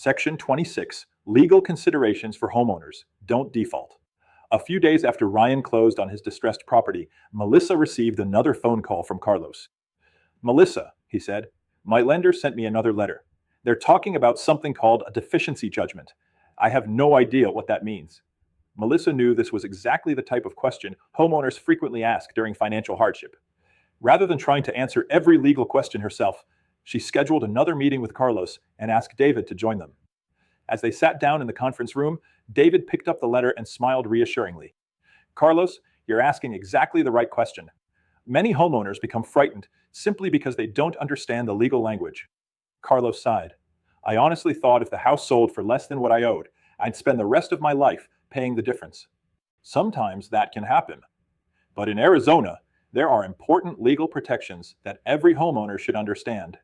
Section 26, Legal Considerations for Homeowners. Don't default. A few days after Ryan closed on his distressed property, Melissa received another phone call from Carlos. "Melissa," he said, "my lender sent me another letter. They're talking about something called a deficiency judgment. I have no idea what that means." Melissa knew this was exactly the type of question homeowners frequently ask during financial hardship. Rather than trying to answer every legal question herself, she scheduled another meeting with Carlos and asked David to join them. As they sat down in the conference room, David picked up the letter and smiled reassuringly. "Carlos, you're asking exactly the right question. Many homeowners become frightened simply because they don't understand the legal language." Carlos sighed. "I honestly thought if the house sold for less than what I owed, I'd spend the rest of my life paying the difference." Sometimes that can happen. But in Arizona, there are important legal protections that every homeowner should understand.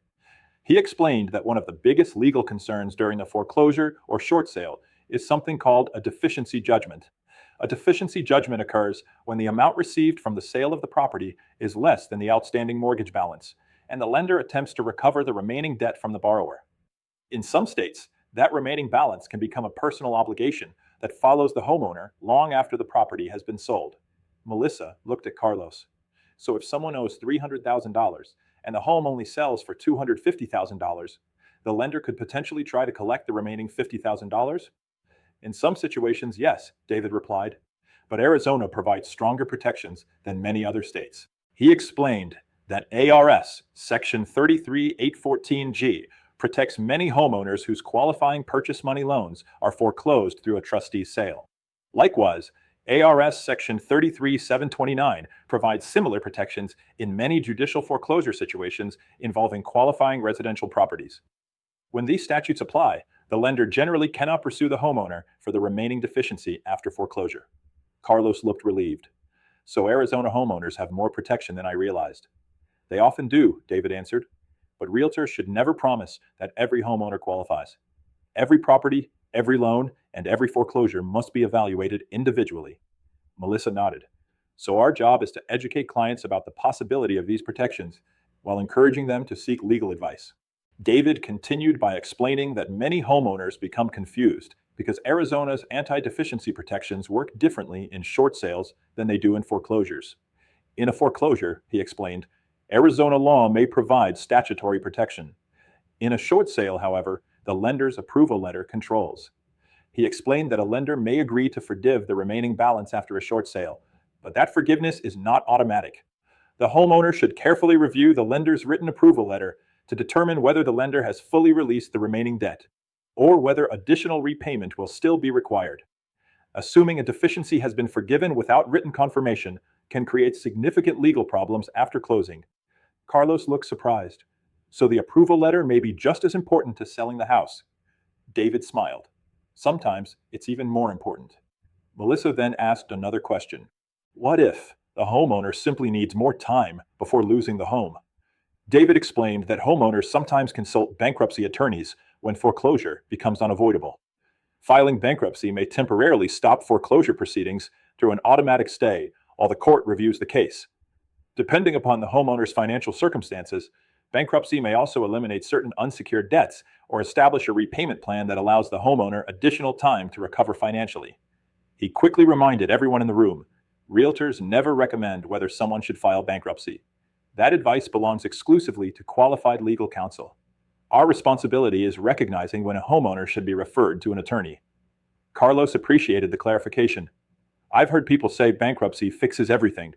He explained that one of the biggest legal concerns during a foreclosure or short sale is something called a deficiency judgment. A deficiency judgment occurs when the amount received from the sale of the property is less than the outstanding mortgage balance, and the lender attempts to recover the remaining debt from the borrower. In some states, that remaining balance can become a personal obligation that follows the homeowner long after the property has been sold. Melissa looked at Carlos. "So if someone owes $300,000 and the home only sells for $250,000, the lender could potentially try to collect the remaining $50,000? "In some situations, yes," David replied, "but Arizona provides stronger protections than many other states." He explained that ARS Section 33814G protects many homeowners whose qualifying purchase money loans are foreclosed through a trustee's sale. Likewise, ARS Section 33729 provides similar protections in many judicial foreclosure situations involving qualifying residential properties. When these statutes apply, the lender generally cannot pursue the homeowner for the remaining deficiency after foreclosure. Carlos looked relieved. "So Arizona homeowners have more protection than I realized." "They often do," David answered, "but realtors should never promise that every homeowner qualifies. Every property, every loan, and every foreclosure must be evaluated individually." Melissa nodded. "So our job is to educate clients about the possibility of these protections while encouraging them to seek legal advice." David continued by explaining that many homeowners become confused because Arizona's anti-deficiency protections work differently in short sales than they do in foreclosures. In a foreclosure, he explained, Arizona law may provide statutory protection. In a short sale, however, the lender's approval letter controls. He explained that a lender may agree to forgive the remaining balance after a short sale, but that forgiveness is not automatic. The homeowner should carefully review the lender's written approval letter to determine whether the lender has fully released the remaining debt, or whether additional repayment will still be required. Assuming a deficiency has been forgiven without written confirmation can create significant legal problems after closing. Carlos looked surprised. "So the approval letter may be just as important to selling the house." David smiled. "Sometimes it's even more important." Melissa then asked another question. "What if the homeowner simply needs more time before losing the home?" David explained that homeowners sometimes consult bankruptcy attorneys when foreclosure becomes unavoidable. Filing bankruptcy may temporarily stop foreclosure proceedings through an automatic stay while the court reviews the case. Depending upon the homeowner's financial circumstances, bankruptcy may also eliminate certain unsecured debts or establish a repayment plan that allows the homeowner additional time to recover financially. He quickly reminded everyone in the room, realtors never recommend whether someone should file bankruptcy. That advice belongs exclusively to qualified legal counsel. Our responsibility is recognizing when a homeowner should be referred to an attorney. Carlos appreciated the clarification. "I've heard people say bankruptcy fixes everything."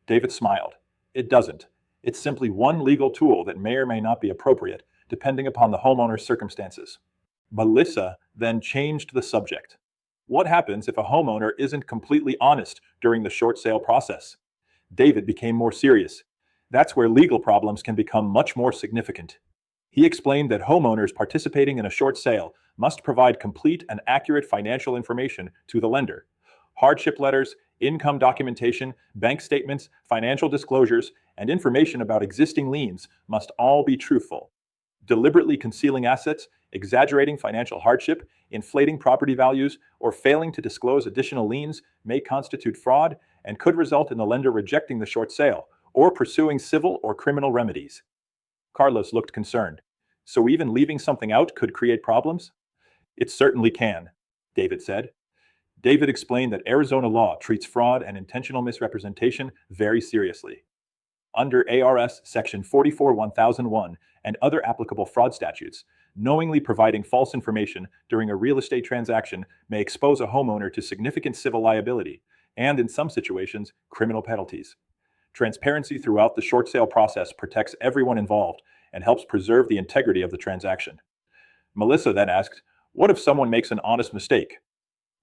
David smiled. "It doesn't. It's simply one legal tool that may or may not be appropriate, depending upon the homeowner's circumstances." Melissa then changed the subject. "What happens if a homeowner isn't completely honest during the short sale process?" David became more serious. That's where legal problems can become much more significant. He explained that homeowners participating in a short sale must provide complete and accurate financial information to the lender. Hardship letters, income documentation, bank statements, financial disclosures, and information about existing liens must all be truthful. Deliberately concealing assets, exaggerating financial hardship, inflating property values, or failing to disclose additional liens may constitute fraud and could result in the lender rejecting the short sale or pursuing civil or criminal remedies. Carlos looked concerned. "So even leaving something out could create problems?" It certainly can, David said. David explained that Arizona law treats fraud and intentional misrepresentation very seriously. Under ARS Section 44-1001 and other applicable fraud statutes, knowingly providing false information during a real estate transaction may expose a homeowner to significant civil liability and, in some situations, criminal penalties. Transparency throughout the short sale process protects everyone involved and helps preserve the integrity of the transaction. Melissa then asked, "What if someone makes an honest mistake?"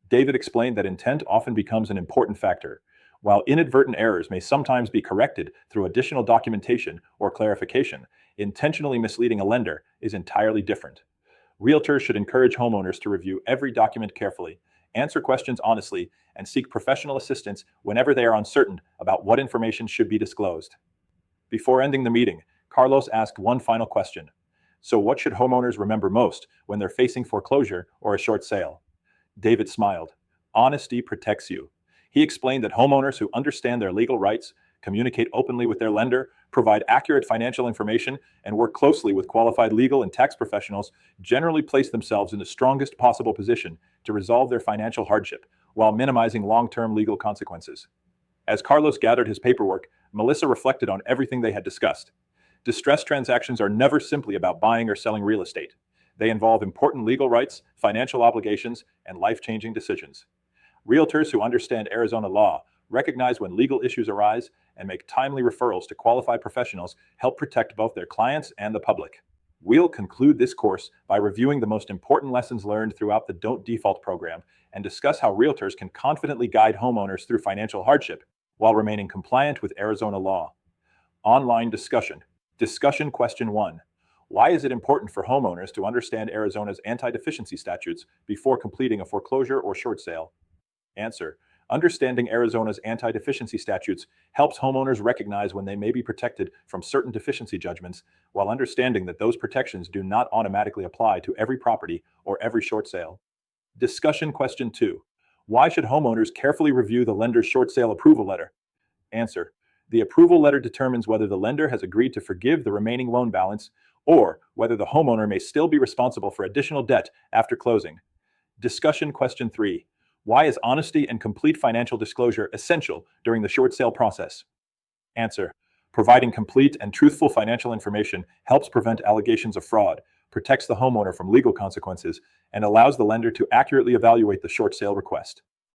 David explained that intent often becomes an important factor. While inadvertent errors may sometimes be corrected through additional documentation or clarification, intentionally misleading a lender is entirely different. Realtors should encourage homeowners to review every document carefully, answer questions honestly, and seek professional assistance whenever they are uncertain about what information should be disclosed. Before ending the meeting, Carlos asked one final question. So what should homeowners remember most when they're facing foreclosure or a short sale? David smiled. Honesty protects you. He explained that homeowners who understand their legal rights, communicate openly with their lender, provide accurate financial information, and work closely with qualified legal and tax professionals generally place themselves in the strongest possible position to resolve their financial hardship while minimizing long-term legal consequences. As Carlos gathered his paperwork, Melissa reflected on everything they had discussed. Distressed transactions are never simply about buying or selling real estate. They involve important legal rights, financial obligations, and life-changing decisions. Realtors who understand Arizona law recognize when legal issues arise and make timely referrals to qualified professionals help protect both their clients and the public. We'll conclude this course by reviewing the most important lessons learned throughout the Don't Default program and discuss how realtors can confidently guide homeowners through financial hardship while remaining compliant with Arizona law. Online discussion. Discussion question 1. Why is it important for homeowners to understand Arizona's anti-deficiency statutes before completing a foreclosure or short sale? Answer. Understanding Arizona's anti-deficiency statutes helps homeowners recognize when they may be protected from certain deficiency judgments, while understanding that those protections do not automatically apply to every property or every short sale. Discussion question 2. Why should homeowners carefully review the lender's short sale approval letter? Answer. The approval letter determines whether the lender has agreed to forgive the remaining loan balance or whether the homeowner may still be responsible for additional debt after closing. Discussion question 3. Why is honesty and complete financial disclosure essential during the short sale process? Answer. Providing complete and truthful financial information helps prevent allegations of fraud, protects the homeowner from legal consequences, and allows the lender to accurately evaluate the short sale request.